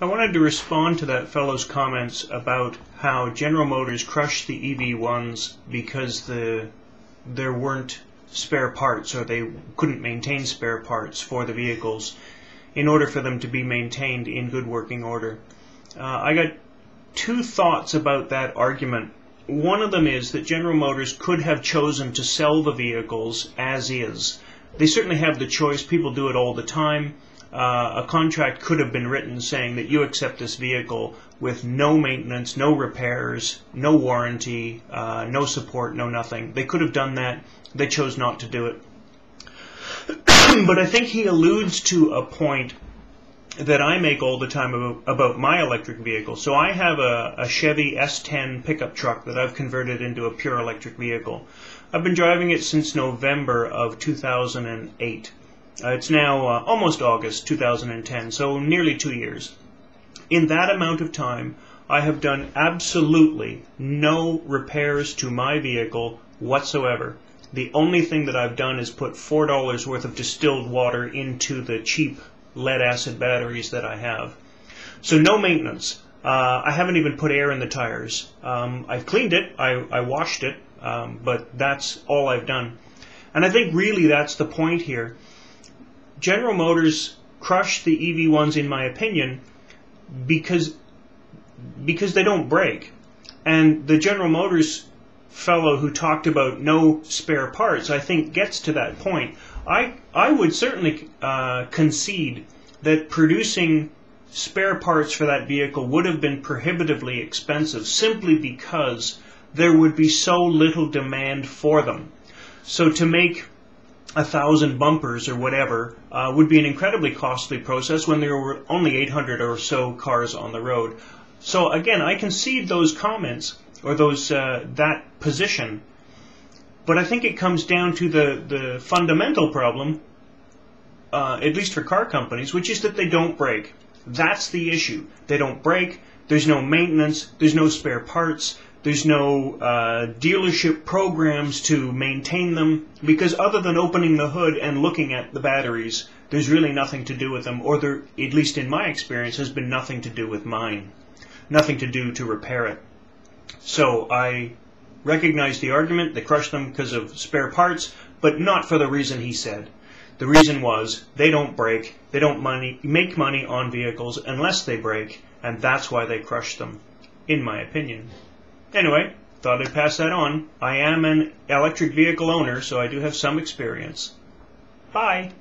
I wanted to respond to that fellow's comments about how General Motors crushed the EV1s because there weren't spare parts, or they couldn't maintain spare parts for the vehicles in order for them to be maintained in good working order. I got two thoughts about that argument. One of them is that General Motors could have chosen to sell the vehicles as is. They certainly have the choice. People do it all the time. A contract could have been written saying that you accept this vehicle with no maintenance, no repairs, no warranty, no support, no nothing. They could have done that. They chose not to do it. But I think he alludes to a point that I make all the time about my electric vehicle. So I have a Chevy S10 pickup truck that I've converted into a pure electric vehicle. I've been driving it since November of 2008. It's now almost August 2010, so nearly 2 years. In that amount of time, I have done absolutely no repairs to my vehicle whatsoever. The only thing that I've done is put $4 worth of distilled water into the cheap lead-acid batteries that I have. So no maintenance. I haven't even put air in the tires. I've cleaned it, I washed it, but that's all I've done. And I think really that's the point here. General Motors crushed the EV1s, in my opinion, because they don't break. And the General Motors fellow who talked about no spare parts, I think, gets to that point. I would certainly concede that producing spare parts for that vehicle would have been prohibitively expensive simply because there would be so little demand for them. So to make 1,000 bumpers or whatever would be an incredibly costly process when there were only 800 or so cars on the road. So again, I concede those comments or those that position, but I think it comes down to the fundamental problem, at least for car companies, which is that they don't break. That's the issue. They don't break. There's no maintenance. There's no spare parts. There's no dealership programs to maintain them, because other than opening the hood and looking at the batteries, there's really nothing to do with them, or there, at least in my experience, has been nothing to do with mine. Nothing to do to repair it. So I recognize the argument. They crushed them because of spare parts, but not for the reason he said. The reason was they don't break. They don't make money on vehicles unless they break, and that's why they crushed them, in my opinion. Anyway, thought I'd pass that on. I am an electric vehicle owner, so I do have some experience. Bye.